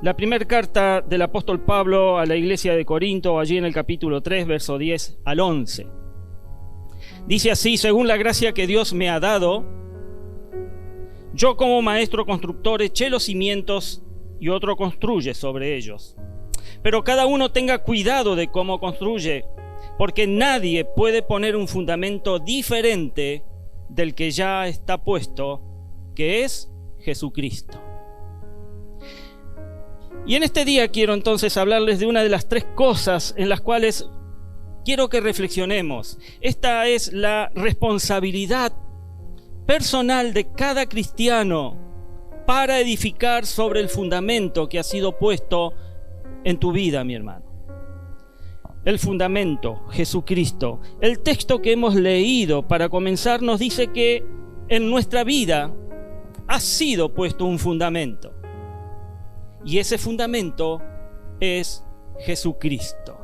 La primera carta del apóstol Pablo a la iglesia de Corinto, allí en el capítulo 3, verso 10 al 11. Dice así: según la gracia que Dios me ha dado, yo como maestro constructor eché los cimientos y otro construye sobre ellos. Pero cada uno tenga cuidado de cómo construye, porque nadie puede poner un fundamento diferente del que ya está puesto, que es Jesucristo. Y en este día quiero entonces hablarles de una de las tres cosas en las cuales quiero que reflexionemos. Esta es la responsabilidad personal de cada cristiano para edificar sobre el fundamento que ha sido puesto en tu vida, mi hermano. El fundamento, Jesucristo. El texto que hemos leído para comenzar nos dice que en nuestra vida ha sido puesto un fundamento. Y ese fundamento es Jesucristo.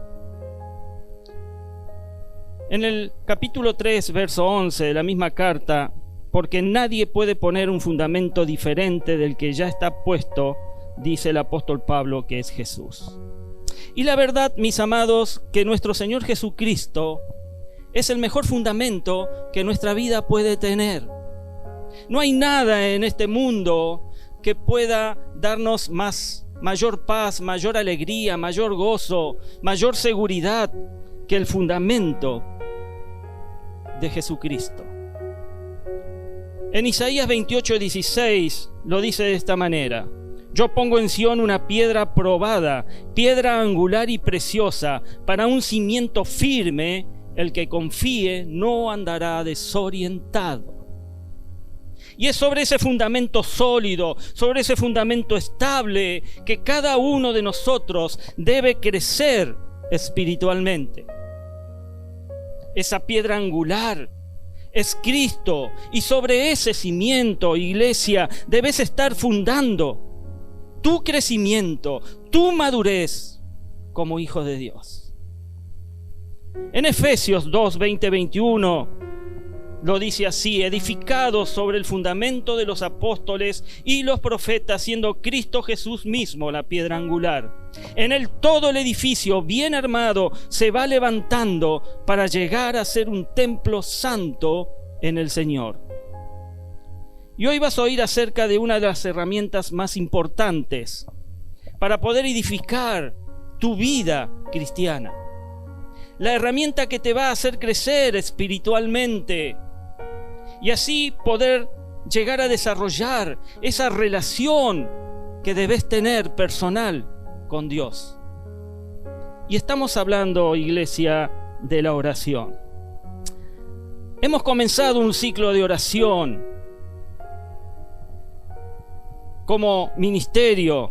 En el capítulo 3, verso 11 de la misma carta, porque nadie puede poner un fundamento diferente del que ya está puesto, dice el apóstol Pablo, que es Jesús. Y la verdad, mis amados, que nuestro Señor Jesucristo es el mejor fundamento que nuestra vida puede tener. No hay nada en este mundo que pueda darnos mayor paz, mayor alegría, mayor gozo, mayor seguridad que el fundamento de Jesucristo. En Isaías 28:16 lo dice de esta manera: yo pongo en Sión una piedra probada, piedra angular y preciosa, para un cimiento firme, el que confíe no andará desorientado. Y es sobre ese fundamento sólido, sobre ese fundamento estable, que cada uno de nosotros debe crecer espiritualmente. Esa piedra angular es Cristo, y sobre ese cimiento, iglesia, debes estar fundando tu crecimiento, tu madurez como hijo de Dios. En Efesios 2, 20, 21 lo dice así: edificados sobre el fundamento de los apóstoles y los profetas, siendo Cristo Jesús mismo la piedra angular. En él todo el edificio bien armado se va levantando para llegar a ser un templo santo en el Señor. Y hoy vas a oír acerca de una de las herramientas más importantes para poder edificar tu vida cristiana. La herramienta que te va a hacer crecer espiritualmente y así poder llegar a desarrollar esa relación que debes tener personal con Dios. Y estamos hablando, iglesia, de la oración. Hemos comenzado un ciclo de oración como ministerio.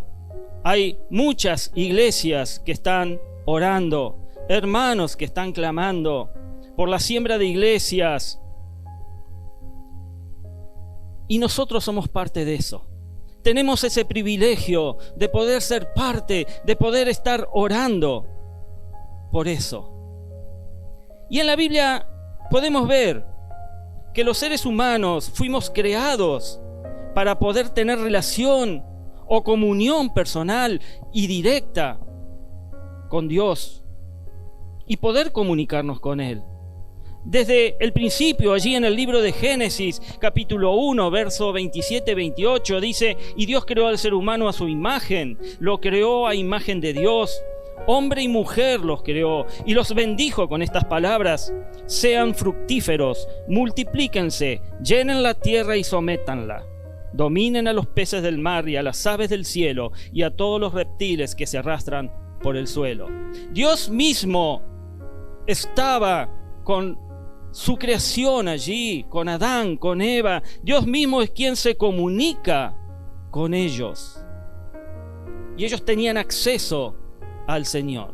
Hay muchas iglesias que están orando, hermanos que están clamando por la siembra de iglesias. Y nosotros somos parte de eso. Tenemos ese privilegio de poder ser parte, de poder estar orando por eso. Y en la Biblia podemos ver que los seres humanos fuimos creados para poder tener relación o comunión personal y directa con Dios y poder comunicarnos con Él. Desde el principio, allí en el libro de Génesis, capítulo 1, verso 27-28, dice: y Dios creó al ser humano a su imagen, lo creó a imagen de Dios, hombre y mujer los creó, y los bendijo con estas palabras: sean fructíferos, multiplíquense, llenen la tierra y sométanla. Dominen a los peces del mar y a las aves del cielo y a todos los reptiles que se arrastran por el suelo. Dios mismo estaba con su creación allí, con Adán, con Eva. Dios mismo es quien se comunica con ellos. Y ellos tenían acceso al Señor.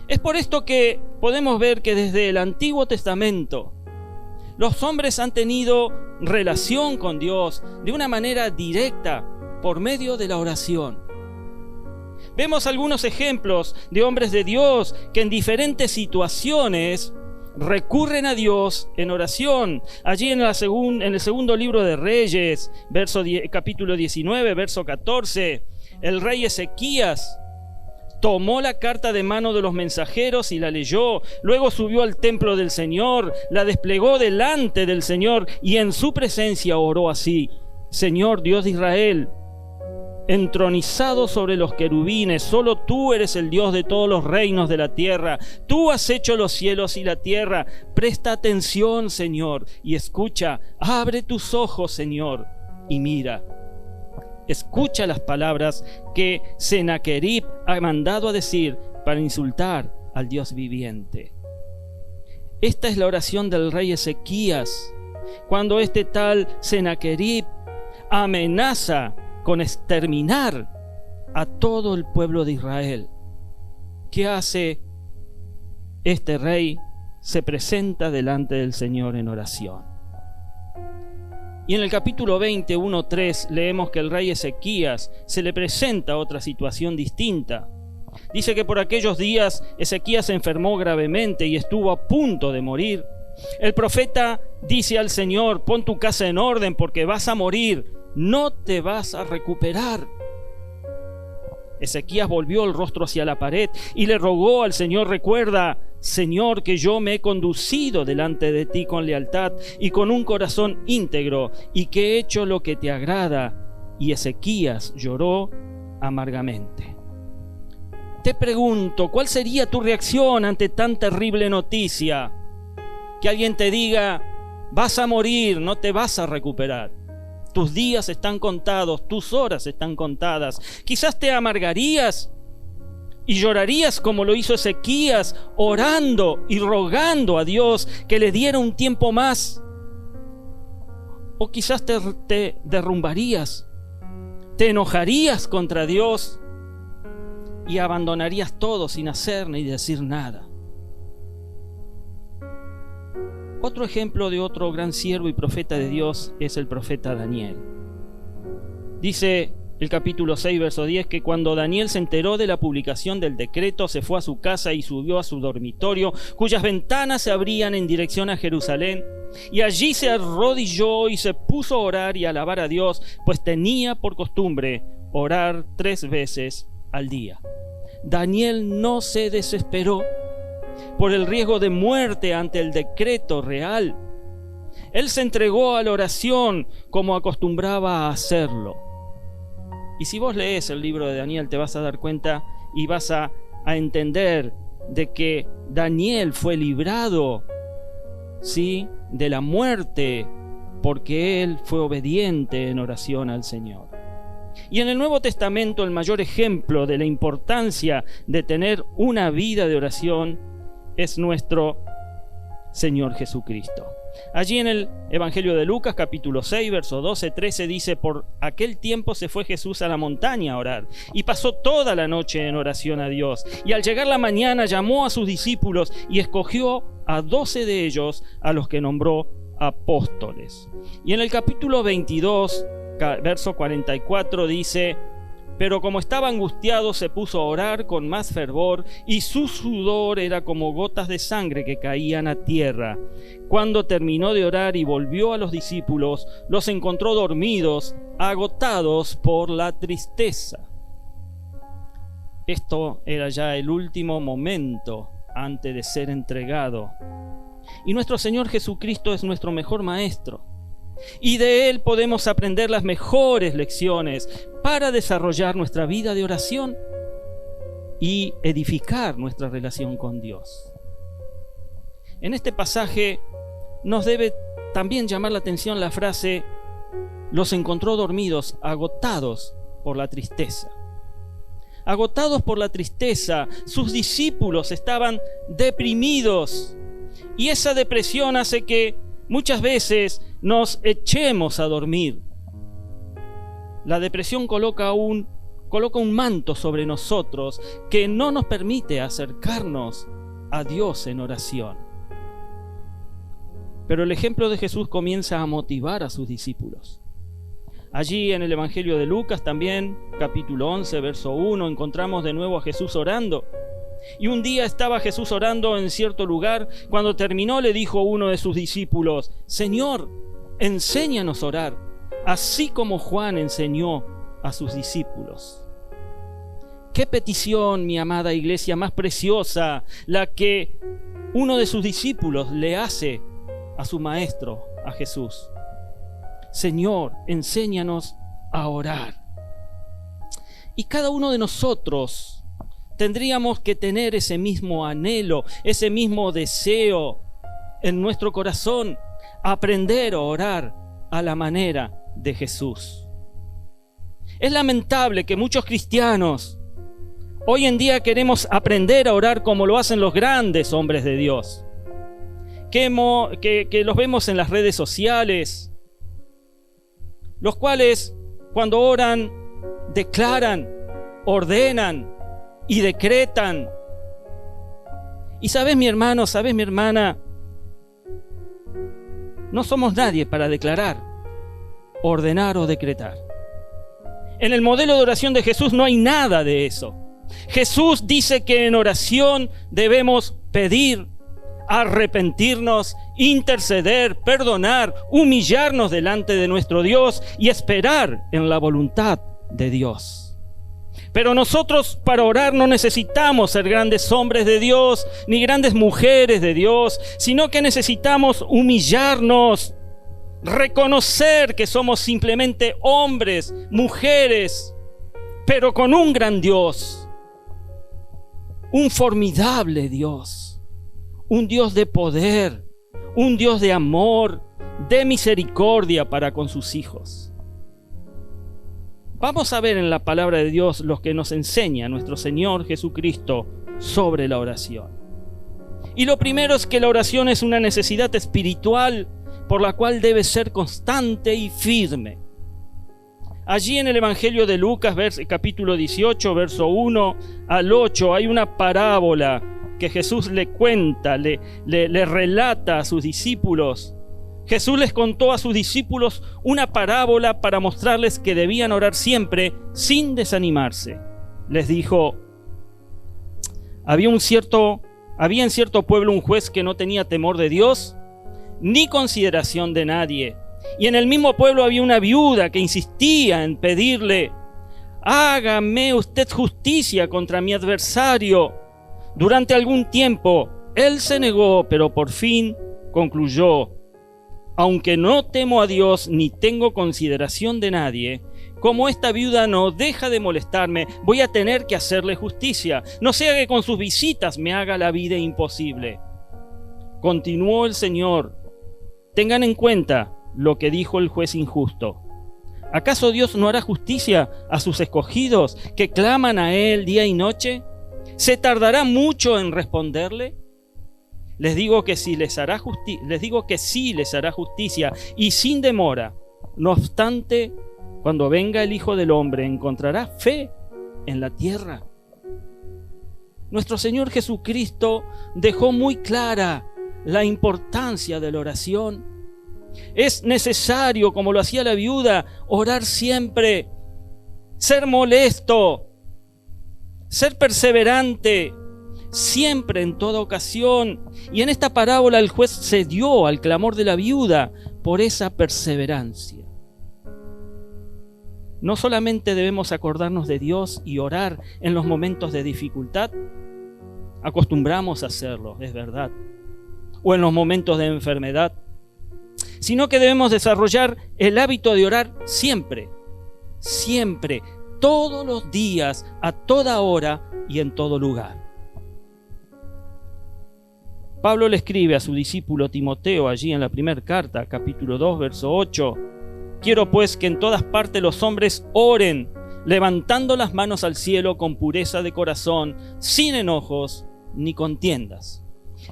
Es por esto que podemos ver que desde el Antiguo Testamento los hombres han tenido relación con Dios de una manera directa por medio de la oración. Vemos algunos ejemplos de hombres de Dios que en diferentes situaciones recurren a Dios en oración. Allí en el segundo libro de Reyes, capítulo 19, verso 14, El rey Ezequías tomó la carta de mano de los mensajeros y la leyó. Luego subió al templo del Señor, la desplegó delante del Señor y en su presencia oró así: Señor Dios de Israel, entronizado sobre los querubines, solo tú eres el Dios de todos los reinos de la tierra. Tú has hecho los cielos y la tierra. Presta atención, Señor, y escucha. Abre tus ojos, Señor, y mira. Escucha las palabras que Sennacherib ha mandado a decir para insultar al Dios viviente. Esta es la oración del rey Ezequías, cuando este tal Sennacherib amenaza con exterminar a todo el pueblo de Israel. ¿Qué hace este rey? Se presenta delante del Señor en oración. Y en el capítulo 20, 1-3, leemos que el rey Ezequías se le presenta otra situación distinta. Dice que por aquellos días Ezequías se enfermó gravemente y estuvo a punto de morir. El profeta dice al Señor: pon tu casa en orden porque vas a morir, no te vas a recuperar. Ezequías volvió el rostro hacia la pared y le rogó al Señor: recuerda, Señor, que yo me he conducido delante de ti con lealtad y con un corazón íntegro, y que he hecho lo que te agrada. Y Ezequías lloró amargamente. Te pregunto, ¿cuál sería tu reacción ante tan terrible noticia? Que alguien te diga: vas a morir, no te vas a recuperar. Tus días están contados, tus horas están contadas. Quizás te amargarías y llorarías como lo hizo Ezequías, orando y rogando a Dios que le diera un tiempo más. O quizás te derrumbarías, te enojarías contra Dios y abandonarías todo sin hacer ni decir nada. Otro ejemplo de otro gran siervo y profeta de Dios es el profeta Daniel. Dice el capítulo 6, verso 10, que cuando Daniel se enteró de la publicación del decreto, se fue a su casa y subió a su dormitorio, cuyas ventanas se abrían en dirección a Jerusalén, y allí se arrodilló y se puso a orar y a alabar a Dios, pues tenía por costumbre orar 3 veces al día. Daniel no se desesperó por el riesgo de muerte ante el decreto real. Él se entregó a la oración como acostumbraba a hacerlo. Y si vos lees el libro de Daniel, te vas a dar cuenta y vas a entender de que Daniel fue librado, ¿sí?, de la muerte, porque él fue obediente en oración al Señor. Y en el Nuevo Testamento, el mayor ejemplo de la importancia de tener una vida de oración es nuestro Señor Jesucristo. Allí en el Evangelio de Lucas, capítulo 6, verso 12-13, dice: por aquel tiempo se fue Jesús a la montaña a orar, y pasó toda la noche en oración a Dios. Y al llegar la mañana llamó a sus discípulos y escogió a 12 de ellos, a los que nombró apóstoles. Y en el capítulo 22, verso 44, dice: pero como estaba angustiado, se puso a orar con más fervor, y su sudor era como gotas de sangre que caían a tierra. Cuando terminó de orar y volvió a los discípulos, los encontró dormidos, agotados por la tristeza. Esto era ya el último momento antes de ser entregado. Y nuestro Señor Jesucristo es nuestro mejor maestro. Y de Él podemos aprender las mejores lecciones para desarrollar nuestra vida de oración y edificar nuestra relación con Dios. En este pasaje nos debe también llamar la atención la frase: los encontró dormidos, agotados por la tristeza. Agotados por la tristeza, sus discípulos estaban deprimidos, y esa depresión hace que muchas veces nos echemos a dormir. La depresión coloca un manto sobre nosotros que no nos permite acercarnos a Dios en oración. Pero el ejemplo de Jesús comienza a motivar a sus discípulos. Allí en el Evangelio de Lucas también, capítulo 11, verso 1, encontramos de nuevo a Jesús orando. Y un día estaba Jesús orando en cierto lugar. Cuando terminó, le dijo uno de sus discípulos: Señor, enséñanos a orar, así como Juan enseñó a sus discípulos. ¿Qué petición, mi amada iglesia, más preciosa, la que uno de sus discípulos le hace a su maestro, a Jesús? Señor, enséñanos a orar. Y cada uno de nosotros tendríamos que tener ese mismo anhelo, ese mismo deseo en nuestro corazón, aprender a orar a la manera de Jesús. Es lamentable que muchos cristianos hoy en día queremos aprender a orar como lo hacen los grandes hombres de Dios, que los vemos en las redes sociales, los cuales cuando oran declaran, ordenan y decretan. Y sabes, mi hermano, sabes, mi hermana, no somos nadie para declarar, ordenar o decretar. En el modelo de oración de Jesús no hay nada de eso. Jesús dice que en oración debemos pedir, arrepentirnos, interceder, perdonar, humillarnos delante de nuestro Dios y esperar en la voluntad de Dios. Pero nosotros para orar no necesitamos ser grandes hombres de Dios ni grandes mujeres de Dios, sino que necesitamos humillarnos, reconocer que somos simplemente hombres, mujeres, pero con un gran Dios, un formidable Dios, un Dios de poder, un Dios de amor, de misericordia para con sus hijos. Vamos a ver en la palabra de Dios lo que nos enseña nuestro Señor Jesucristo sobre la oración. Y lo primero es que la oración es una necesidad espiritual por la cual debe ser constante y firme. Allí en el Evangelio de Lucas, capítulo 18, verso 1 al 8, hay una parábola que Jesús le cuenta, le relata a sus discípulos. Jesús les contó a sus discípulos una parábola para mostrarles que debían orar siempre sin desanimarse. Les dijo: había en cierto pueblo un juez que no tenía temor de Dios ni consideración de nadie. Y en el mismo pueblo había una viuda que insistía en pedirle: hágame usted justicia contra mi adversario. Durante algún tiempo él se negó, pero por fin concluyó: aunque no temo a Dios ni tengo consideración de nadie, como esta viuda no deja de molestarme, voy a tener que hacerle justicia, no sea que con sus visitas me haga la vida imposible. Continuó el Señor: tengan en cuenta lo que dijo el juez injusto. ¿Acaso Dios no hará justicia a sus escogidos que claman a Él día y noche? ¿Se tardará mucho en responderle? Les digo que sí les hará justicia y sin demora. No obstante, cuando venga el Hijo del Hombre, ¿encontrará fe en la tierra? Nuestro Señor Jesucristo dejó muy clara la importancia de la oración. Es necesario, como lo hacía la viuda, orar siempre, ser molesto, ser perseverante, siempre, en toda ocasión. Y en esta parábola el juez cedió al clamor de la viuda por esa perseverancia. No solamente debemos acordarnos de Dios y orar en los momentos de dificultad, acostumbramos a hacerlo, es verdad, o en los momentos de enfermedad, sino que debemos desarrollar el hábito de orar siempre, siempre, todos los días, a toda hora y en todo lugar. Pablo le escribe a su discípulo Timoteo allí en la primera carta, capítulo 2, verso 8: quiero pues que en todas partes los hombres oren, levantando las manos al cielo con pureza de corazón, sin enojos ni contiendas.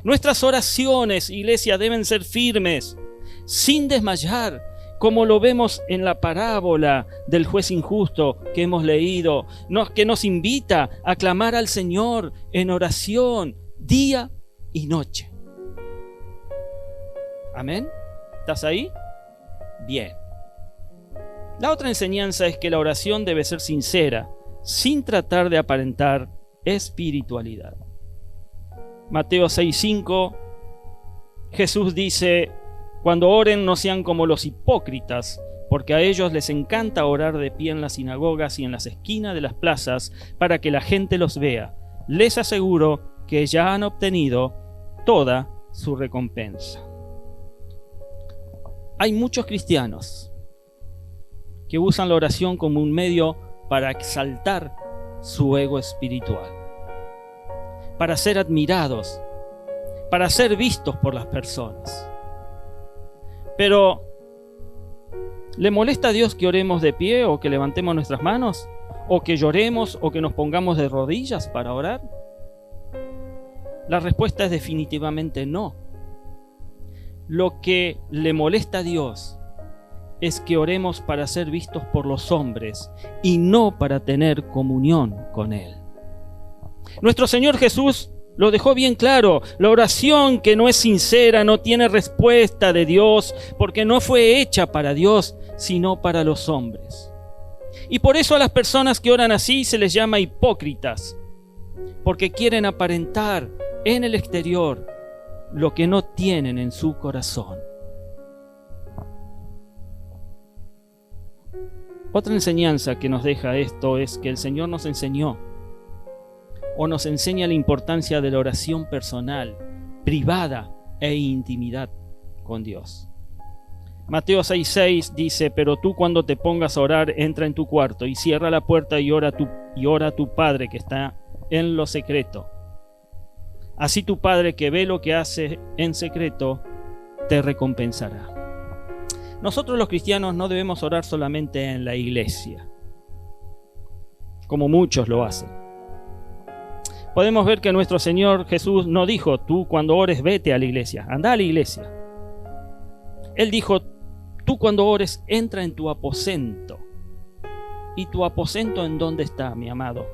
Nuestras oraciones, iglesia, deben ser firmes, sin desmayar, como lo vemos en la parábola del juez injusto que hemos leído, que nos invita a clamar al Señor en oración día y noche. ¿Amén? ¿Estás ahí? Bien. La otra enseñanza es que la oración debe ser sincera, sin tratar de aparentar espiritualidad. Mateo 6:5, Jesús dice: cuando oren no sean como los hipócritas, porque a ellos les encanta orar de pie en las sinagogas y en las esquinas de las plazas para que la gente los vea. Les aseguro que ya han obtenido toda su recompensa. Hay muchos cristianos que usan la oración como un medio para exaltar su ego espiritual, para ser admirados, para ser vistos por las personas. Pero, ¿le molesta a Dios que oremos de pie o que levantemos nuestras manos? ¿O que lloremos o que nos pongamos de rodillas para orar? La respuesta es definitivamente no. Lo que le molesta a Dios es que oremos para ser vistos por los hombres y no para tener comunión con Él. Nuestro Señor Jesús lo dejó bien claro: la oración que no es sincera no tiene respuesta de Dios, porque no fue hecha para Dios, sino para los hombres. Y por eso a las personas que oran así se les llama hipócritas, porque quieren aparentar en el exterior lo que no tienen en su corazón. Otra enseñanza que nos deja esto es que el Señor nos enseñó o nos enseña la importancia de la oración personal, privada e intimidad con Dios. Mateo 6:6 dice: pero tú cuando te pongas a orar, entra en tu cuarto y cierra la puerta y ora a tu Padre que está en lo secreto. Así tu Padre que ve lo que hace en secreto te recompensará. Nosotros los cristianos no debemos orar solamente en la iglesia, como muchos lo hacen. Podemos ver que nuestro Señor Jesús no dijo: tú cuando ores vete a la iglesia, anda a la iglesia. Él dijo: tú cuando ores entra en tu aposento. ¿Y tu aposento en dónde está, mi amado?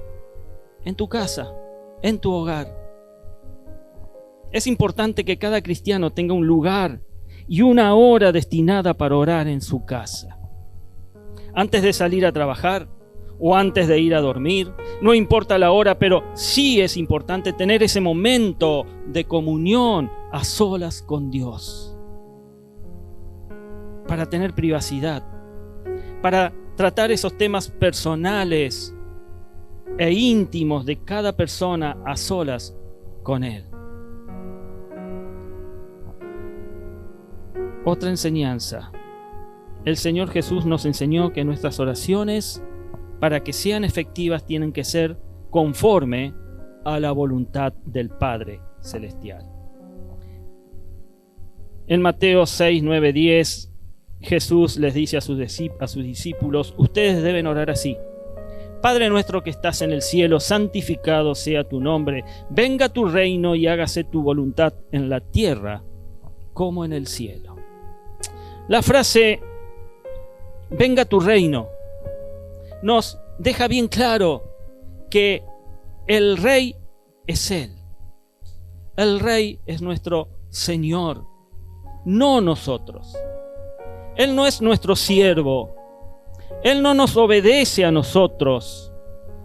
En tu casa, en tu hogar. Es importante que cada cristiano tenga un lugar y una hora destinada para orar en su casa. Antes de salir a trabajar o antes de ir a dormir, no importa la hora, pero sí es importante tener ese momento de comunión a solas con Dios, para tener privacidad, para tratar esos temas personales e íntimos de cada persona a solas con Él. Otra enseñanza. El Señor Jesús nos enseñó que nuestras oraciones, para que sean efectivas, tienen que ser conforme a la voluntad del Padre Celestial. En Mateo 6, 9, 10, Jesús les dice a sus discípulos: ustedes deben orar así: Padre nuestro que estás en el cielo, santificado sea tu nombre, venga tu reino y hágase tu voluntad en la tierra como en el cielo. La frase venga tu reino nos deja bien claro que el Rey es Él. El Rey es nuestro Señor, no nosotros. Él no es nuestro siervo. Él no nos obedece a nosotros,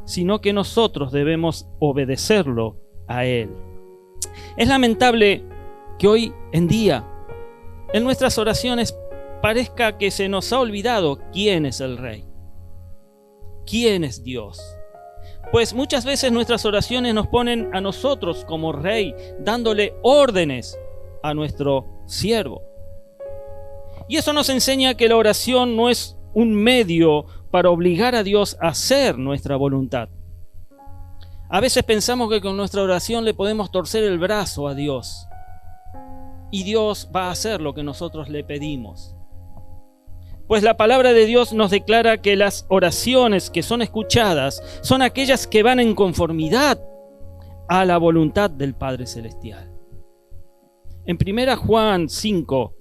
sino que nosotros debemos obedecerlo a Él. Es lamentable que hoy en día en nuestras oraciones parezca que se nos ha olvidado quién es el Rey, quién es Dios. Pues muchas veces nuestras oraciones nos ponen a nosotros como Rey, dándole órdenes a nuestro siervo. Y eso nos enseña que la oración no es un medio para obligar a Dios a hacer nuestra voluntad. A veces pensamos que con nuestra oración le podemos torcer el brazo a Dios y Dios va a hacer lo que nosotros le pedimos. Pues la palabra de Dios nos declara que las oraciones que son escuchadas son aquellas que van en conformidad a la voluntad del Padre Celestial. En 1 Juan 5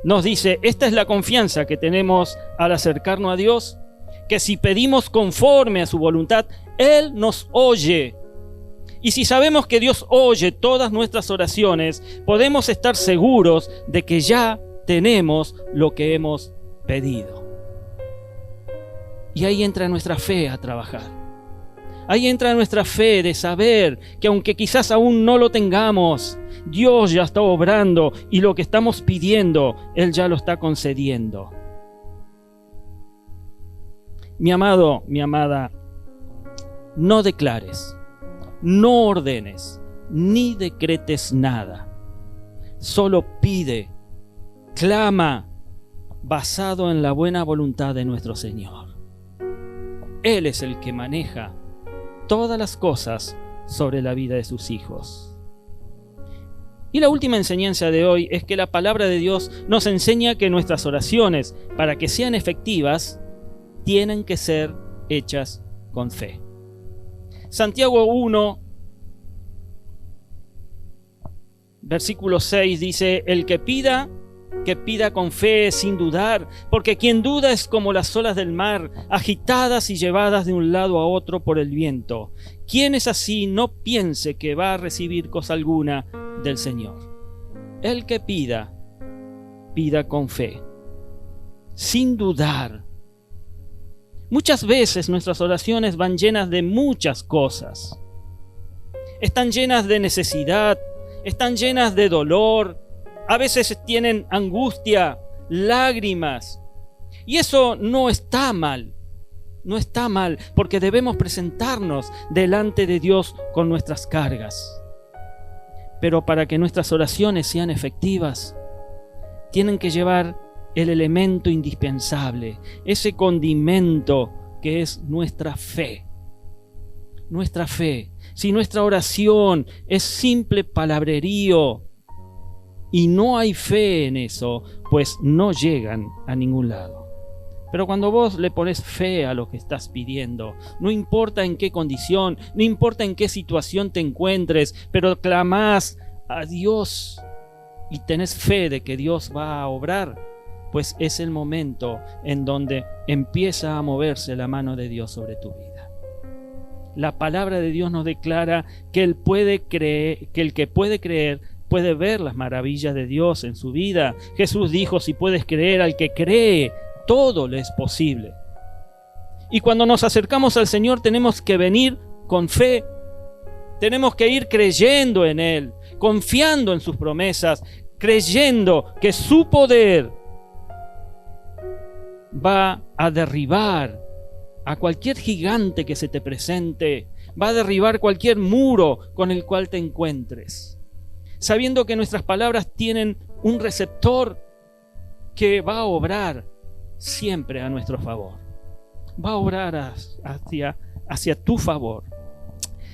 nos dice: esta es la confianza que tenemos al acercarnos a Dios, que si pedimos conforme a su voluntad, Él nos oye. Y si sabemos que Dios oye todas nuestras oraciones, podemos estar seguros de que ya tenemos lo que hemos pedido. Y ahí entra nuestra fe a trabajar. Ahí entra nuestra fe de saber que aunque quizás aún no lo tengamos, Dios ya está obrando y lo que estamos pidiendo, Él ya lo está concediendo. Mi amado, mi amada, no declares, no ordenes, ni decretes nada. Solo pide, clama, basado en la buena voluntad de nuestro Señor. Él es el que maneja todas las cosas sobre la vida de sus hijos. Y la última enseñanza de hoy es que la palabra de Dios nos enseña que nuestras oraciones, para que sean efectivas, tienen que ser hechas con fe. Santiago 1, versículo 6 dice: el que pida con fe sin dudar, porque quien duda es como las olas del mar, agitadas y llevadas de un lado a otro por el viento. Quien es así, no piense que va a recibir cosa alguna del Señor. El que pida con fe, sin dudar. Muchas veces nuestras oraciones van llenas de muchas cosas. Están llenas de necesidad, están llenas de dolor, a veces tienen angustia, lágrimas. Y eso no está mal, porque debemos presentarnos delante de Dios con nuestras cargas. Pero para que nuestras oraciones sean efectivas, tienen que llevar el elemento indispensable, ese condimento que es nuestra fe. Nuestra fe. Si nuestra oración es simple palabrerío y no hay fe en eso, pues no llegan a ningún lado. Pero cuando vos le pones fe a lo que estás pidiendo, no importa en qué condición, no importa en qué situación te encuentres, pero clamás a Dios y tenés fe de que Dios va a obrar, pues es el momento en donde empieza a moverse la mano de Dios sobre tu vida. La palabra de Dios nos declara que el que puede creer puede ver las maravillas de Dios en su vida. Jesús dijo: si puedes creer, al que cree, todo le es posible. Y cuando nos acercamos al Señor tenemos que venir con fe. Tenemos que ir creyendo en Él, confiando en sus promesas, creyendo que su poder va a derribar a cualquier gigante que se te presente, va a derribar cualquier muro con el cual te encuentres, sabiendo que nuestras palabras tienen un receptor que va a obrar siempre a nuestro favor, va a obrar hacia tu favor.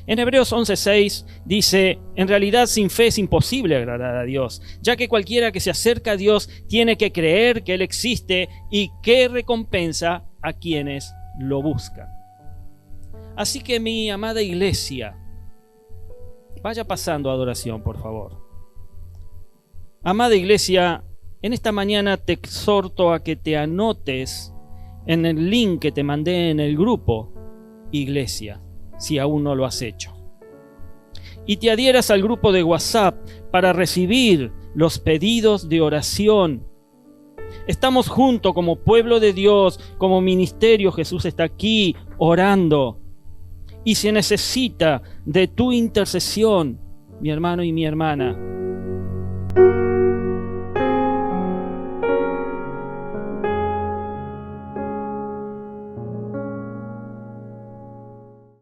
En Hebreos 11:6 dice: en realidad sin fe es imposible agradar a Dios, ya que cualquiera que se acerca a Dios tiene que creer que Él existe y que recompensa a quienes lo buscan. Así que, mi amada iglesia, vaya pasando a adoración, por favor. Amada iglesia, en esta mañana te exhorto a que te anotes en el link que te mandé en el grupo Iglesia, si aún no lo has hecho, y te adhieras al grupo de WhatsApp para recibir los pedidos de oración. Estamos juntos como pueblo de Dios, como ministerio. Jesús está aquí orando y se necesita de tu intercesión, mi hermano y mi hermana.